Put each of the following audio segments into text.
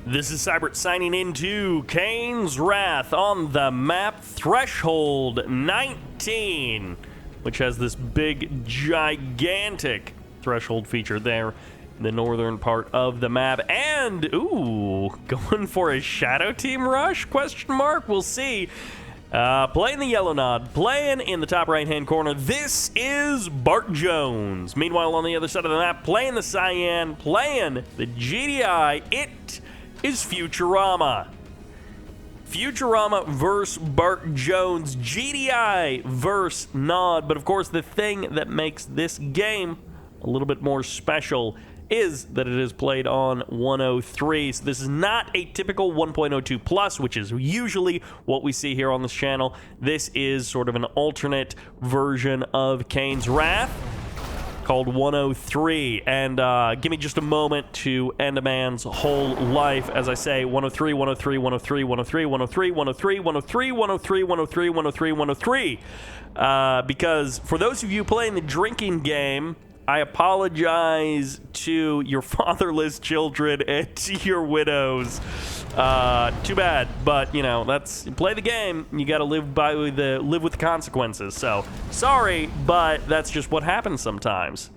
This is Sybert signing into Kane's Wrath on the map Threshold 19, which has this big, gigantic threshold feature there in the northern part of the map. And, ooh, going for a Shadow Team rush? Question mark? We'll see. Playing the yellow nod, playing in the top right-hand corner, this is Bartjones. Meanwhile, on the other side of the map, playing the cyan, playing the GDI, it is Futurama. Futurama versus Bartjones, GDI versus Nod. But of course, the thing that makes this game a little bit more special is that it is played on 103. So this is not a typical 1.02 plus, which is usually what we see here on this channel. This is sort of an alternate version of Kane's Wrath called 103. And give me just a moment to end a man's whole life. As I say, 103, 103, 103, 103, 103, 103, 103, 103, 103, 103, 103. Because for those of you playing the drinking game, I apologize to your fatherless children and to your widows. Too bad, but you know, that's play the game. You got to live with the consequences. So sorry, but that's just what happens sometimes.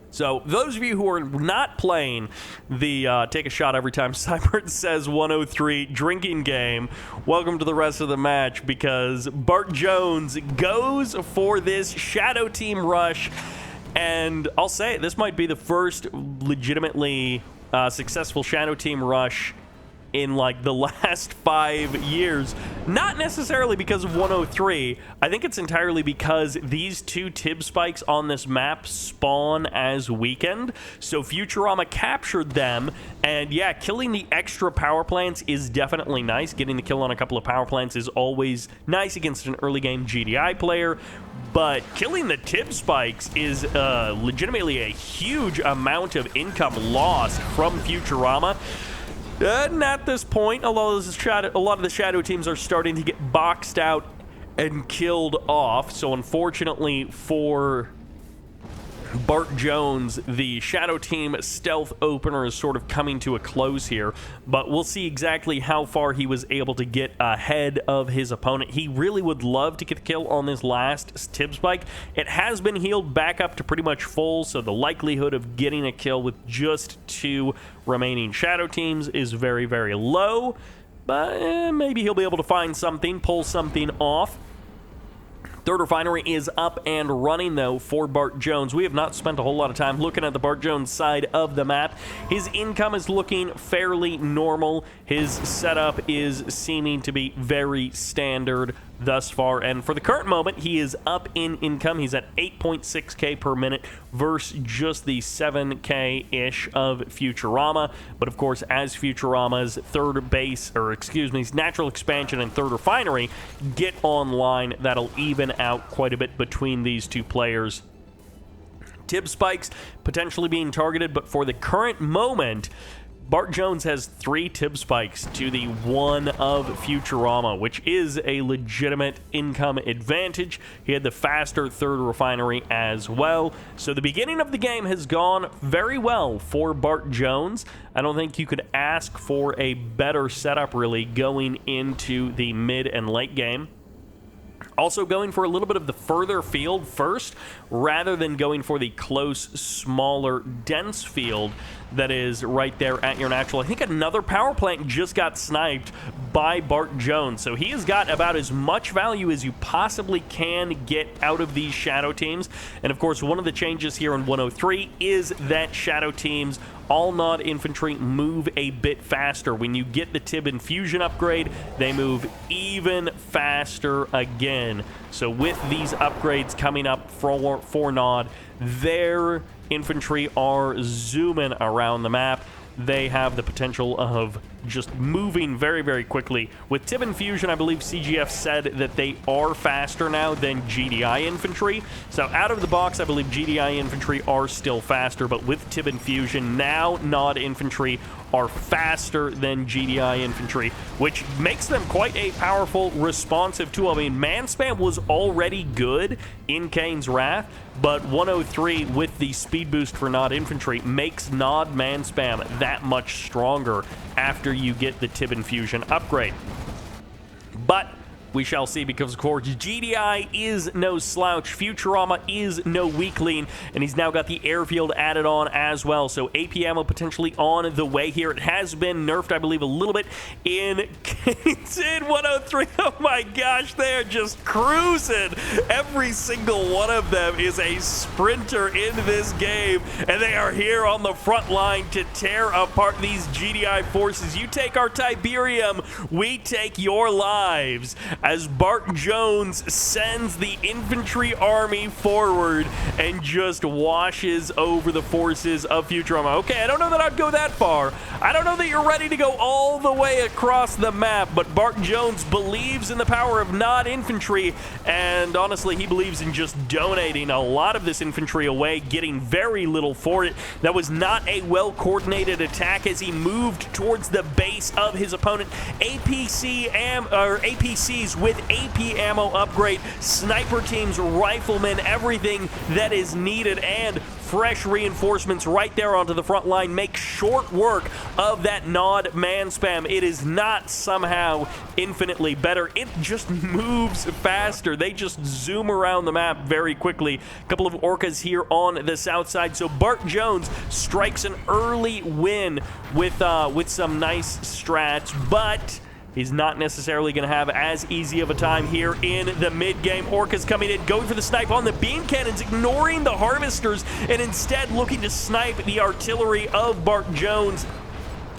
So those of you who are not playing the take a shot every time Sybert says 103 drinking game, welcome to the rest of the match, because Bartjones goes for this Shadow Team rush. And I'll say, this might be the first legitimately successful Shadow Team rush in like the last 5 years. Not necessarily because of 103. I think it's entirely because these two Tib spikes on this map spawn as weakened. So Futurama captured them. And yeah, killing the extra power plants is definitely nice. Getting the kill on a couple of power plants is always nice against an early game GDI player. But killing the Tib spikes is legitimately a huge amount of income loss from Futurama. And at this point, a lot of the Shadow Teams are starting to get boxed out and killed off. So unfortunately for Bartjones, the Shadow Team stealth opener is sort of coming to a close here, but we'll see exactly how far he was able to get ahead of his opponent. He really would love to get the kill on this last Tib spike. It has been healed back up to pretty much full, so the likelihood of getting a kill with just 2 remaining Shadow Teams is very, very low, but maybe he'll be able to find something, pull something off. Third refinery is up and running, though, for Bartjones. We have not spent a whole lot of time looking at the Bartjones side of the map. His income is looking fairly normal. His setup is seeming to be very standard thus far, and for the current moment, he is up in income. He's at 8.6k per minute versus just the 7k-ish of Futurama. But of course, as Futurama's third base, or excuse me, his natural expansion and third refinery get online, that'll even out quite a bit between these two players. Tib spikes potentially being targeted, but for the current moment, Bartjones has 3 Tib spikes to the 1 of Futurama, which is a legitimate income advantage. He had the faster third refinery as well. So the beginning of the game has gone very well for Bartjones. I don't think you could ask for a better setup, really, going into the mid and late game. Also going for a little bit of the further field first, rather than going for the close, smaller, dense field that is right there at your natural. I think another power plant just got sniped by Bartjones, so he has got about as much value as you possibly can get out of these Shadow Teams. And of course, one of the changes here in 103 is that Shadow Teams, all Nod infantry, move a bit faster. When you get the Tib Infusion upgrade, they move even faster again. So with these upgrades coming up for Nod, their infantry are zooming around the map. They have the potential of just moving very, very quickly. With Tib and Fusion, I believe CGF said that they are faster now than GDI infantry. So out of the box, I believe GDI infantry are still faster, but with Tib and Fusion, now Nod infantry are faster than GDI infantry, which makes them quite a powerful, responsive tool. I mean, man spam was already good in Kane's Wrath, but 103 with the speed boost for Nod infantry makes Nod man spam that much stronger after you get the Tib and Fusion upgrade. But we shall see, because, of course, GDI is no slouch. Futurama is no weakling, and he's now got the airfield added on as well. So AP ammo potentially on the way here. It has been nerfed, I believe, a little bit in Kane's in 103. Oh my gosh, they're just cruising. Every single one of them is a sprinter in this game, and they are here on the front line to tear apart these GDI forces. You take our Tiberium, we take your lives, as Bartjones sends the infantry army forward and just washes over the forces of Futurama. Okay, I don't know that I'd go that far. I don't know that you're ready to go all the way across the map, but Bartjones believes in the power of Nod infantry, and honestly, he believes in just donating a lot of this infantry away, getting very little for it. That was not a well-coordinated attack as he moved towards the base of his opponent. APCs with AP ammo upgrade, sniper teams, riflemen, everything that is needed, and fresh reinforcements right there onto the front line make short work of that Nod man spam. It is not somehow infinitely better. It just moves faster. They just zoom around the map very quickly. A couple of orcas here on the south side. So Bartjones strikes an early win with some nice strats, but he's not necessarily going to have as easy of a time here in the mid-game. Orcas coming in, going for the snipe on the beam cannons, ignoring the harvesters, and instead looking to snipe the artillery of Bartjones.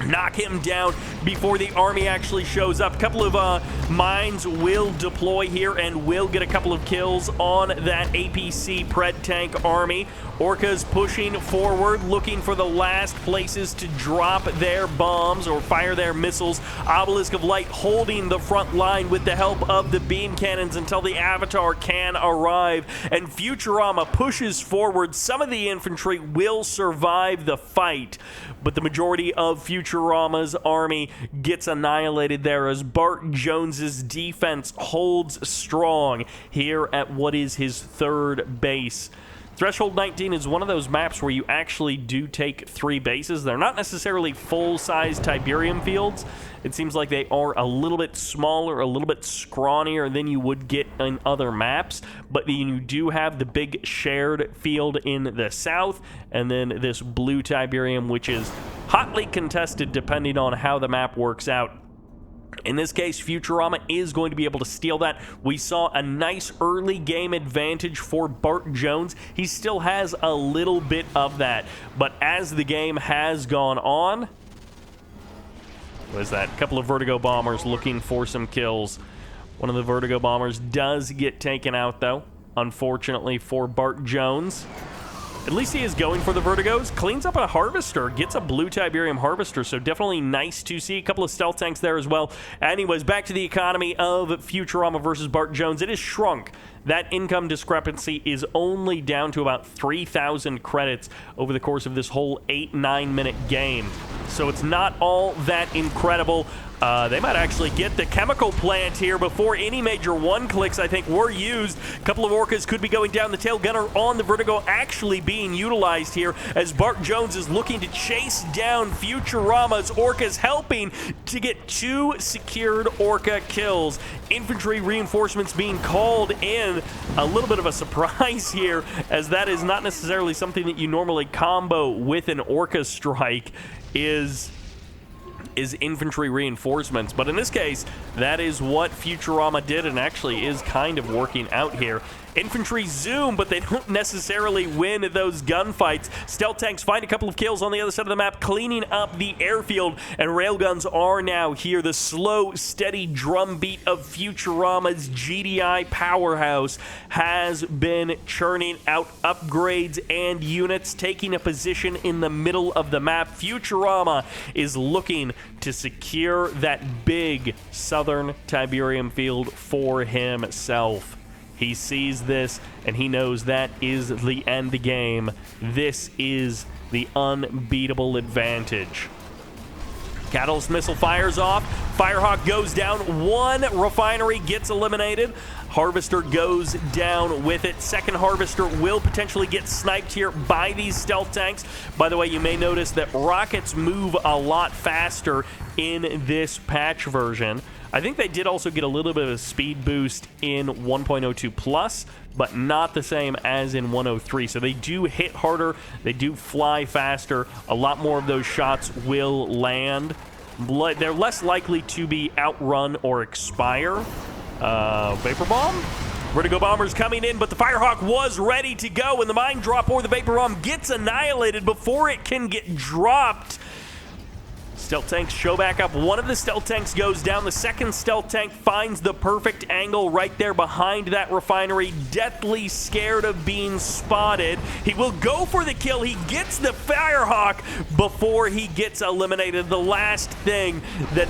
Knock him down before the army actually shows up. A couple of mines will deploy here and will get a couple of kills on that APC Pred tank army. Orcas pushing forward, looking for the last places to drop their bombs or fire their missiles. Obelisk of Light holding the front line with the help of the beam cannons until the Avatar can arrive. And Futurama pushes forward. Some of the infantry will survive the fight, but the majority of Futurama's army gets annihilated there as Bartjones' defense holds strong here at what is his third base. Threshold 19 is one of those maps where you actually do take 3 bases. They're not necessarily full-size Tiberium fields. It seems like they are a little bit smaller, a little bit scrawnier than you would get in other maps, but you do have the big shared field in the south, and then this blue Tiberium, which is hotly contested depending on how the map works out. In this case, Futurama is going to be able to steal that. We saw a nice early game advantage for Bartjones. He still has a little bit of that, but as the game has gone on, what is that? A couple of Vertigo bombers looking for some kills. One of the Vertigo bombers does get taken out, though, unfortunately for Bartjones. At least he is going for the Vertigos. Cleans up a Harvester. Gets a blue Tiberium Harvester, so definitely nice to see. A couple of stealth tanks there as well. Anyways, back to the economy of Futurama versus Bartjones. It is shrunk. That income discrepancy is only down to about 3,000 credits over the course of this whole 8-9 minute game. So it's not all that incredible. They might actually get the chemical plant here before any major one-clicks, I think, were used. A couple of orcas could be going down. The tail gunner on the Vertigo actually being utilized here as Bartjones is looking to chase down Futurama's orcas, helping to get 2 secured orca kills. Infantry reinforcements being called in. A little bit of a surprise here, as that is not necessarily something that you normally combo with an orca strike, is infantry reinforcements, but in this case, that is what Futurama did, and actually is kind of working out here. Infantry zoom, but they don't necessarily win those gunfights. Stealth tanks find a couple of kills on the other side of the map, cleaning up the airfield, and railguns are now here. The slow, steady drumbeat of Futurama's GDI powerhouse has been churning out upgrades and units, taking a position in the middle of the map. Futurama is looking to secure that big southern Tiberium field for himself. He sees this, and he knows that is the end game. This is the unbeatable advantage. Catalyst missile fires off. Firehawk goes down. One refinery gets eliminated. Harvester goes down with it. Second Harvester will potentially get sniped here by these stealth tanks. By the way, you may notice that rockets move a lot faster in this patch version. I think they did also get a little bit of a speed boost in 1.02 Plus, but not the same as in 103. So they do hit harder, they do fly faster, a lot more of those shots will land. They're less likely to be outrun or expire. Vapor Bomb? Vertigo Bomber's coming in, but the Firehawk was ready to go, and the Mine Drop or the Vapor Bomb gets annihilated before it can get dropped. Stealth tanks show back up. One of the stealth tanks goes down. The second stealth tank finds the perfect angle right there behind that refinery, deathly scared of being spotted. He will go for the kill. He gets the Firehawk before he gets eliminated. The last thing that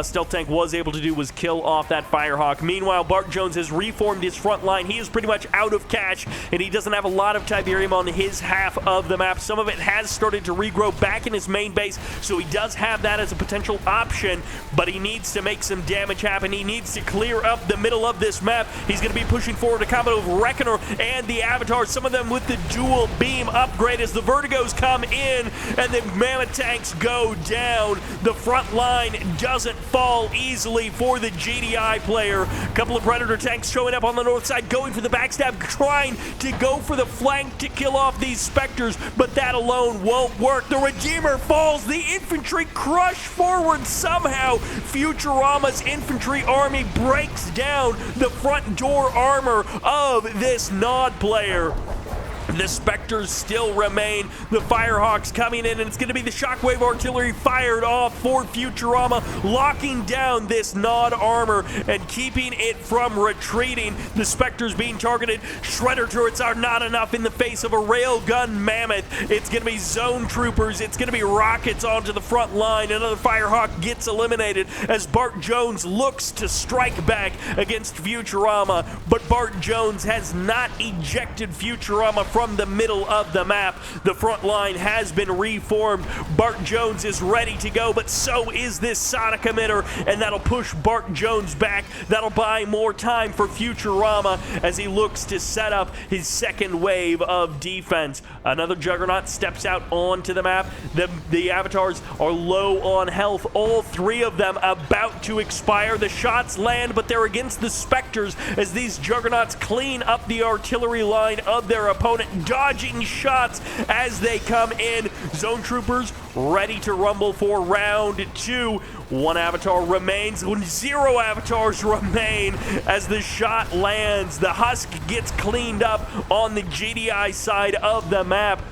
stealth tank was able to do was kill off that Firehawk. Meanwhile, Bartjones has reformed his front line. He is pretty much out of cash, and he doesn't have a lot of Tiberium on his half of the map. Some of it has started to regrow back in his main base, so he does have that as a potential option, but he needs to make some damage happen. He needs to clear up the middle of this map. He's going to be pushing forward a combo of Reckoner and the Avatars, some of them with the dual beam upgrade as the Vertigos come in, and the Mammoth tanks go down. The front line doesn't fall easily for the GDI player. A couple of Predator tanks showing up on the north side, going for the backstab, trying to go for the flank to kill off these Spectres, but that alone won't work. The Redeemer falls. The infantry crush forward somehow. Futurama's infantry army breaks down the front door armor of this Nod player. The Spectres still remain. The Firehawks coming in, and it's going to be the Shockwave artillery fired off for Futurama, locking down this Nod armor and keeping it from retreating. The Spectres being targeted. Shredder turrets are not enough in the face of a railgun mammoth. It's going to be zone troopers. It's going to be rockets onto the front line. Another Firehawk gets eliminated as Bartjones looks to strike back against Futurama, but Bartjones has not ejected Futurama from the middle of the map. The front line has been reformed. Bartjones is ready to go, but so is this Sonic emitter, and that'll push Bartjones back. That'll buy more time for Futurama as he looks to set up his second wave of defense. Another Juggernaut steps out onto the map. The Avatars are low on health. All three of them about to expire. The shots land, but they're against the Spectres as these Juggernauts clean up the artillery line of their opponent, dodging shots as they come in. Zone troopers ready to rumble for round two. One avatar remains, 0 avatars remain as the shot lands. The Husk gets cleaned up on the GDI side of the map,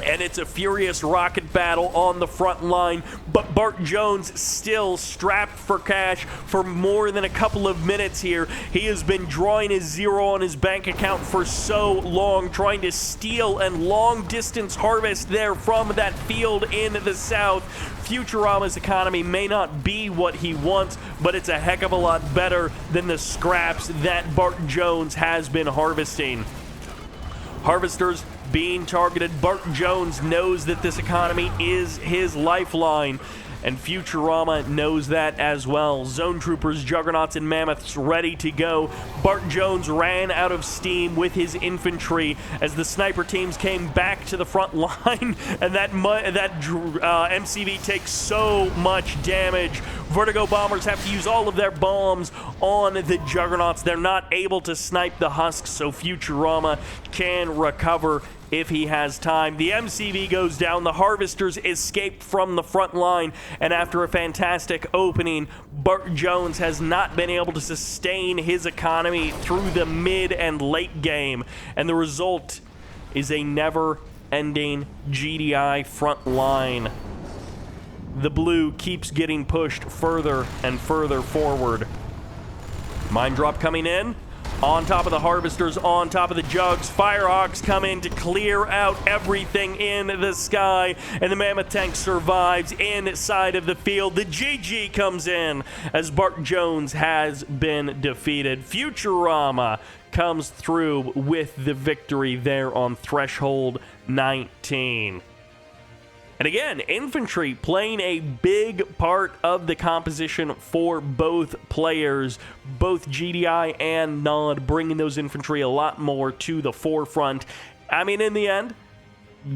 and it's a furious rocket battle on the front line, but Bartjones still strapped for cash for more than a couple of minutes here. He has been drawing his 0 on his bank account for so long, trying to steal and long-distance harvest there from that field in the south. Futurama's economy may not be what he wants, but it's a heck of a lot better than the scraps that Bartjones has been harvesting. Harvesters being targeted. Bartjones knows that this economy is his lifeline, and Futurama knows that as well. Zone troopers, Juggernauts, and Mammoths ready to go. Bartjones ran out of steam with his infantry as the sniper teams came back to the front line, and that MCV takes so much damage. Vertigo bombers have to use all of their bombs on the Juggernauts. They're not able to snipe the Husks, so Futurama can recover if he has time. The MCV goes down. The Harvesters escape from the front line. And after a fantastic opening, Bartjones has not been able to sustain his economy through the mid and late game. And the result is a never-ending GDI front line. The blue keeps getting pushed further and further forward. Mine drop coming in. On top of the Harvesters, on top of the Jugs, Firehawks come in to clear out everything in the sky, and the Mammoth Tank survives inside of the field. The GG comes in as Bartjones has been defeated. Futurama comes through with the victory there on Threshold 19. And again, infantry playing a big part of the composition for both players, both GDI and Nod, bringing those infantry a lot more to the forefront. I mean, in the end,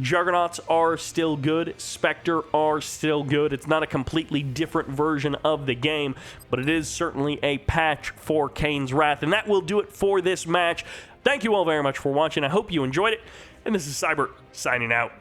Juggernauts are still good, Spectre are still good. It's not a completely different version of the game, but it is certainly a patch for Kane's Wrath. And that will do it for this match. Thank you all very much for watching. I hope you enjoyed it. And this is Sybert signing out.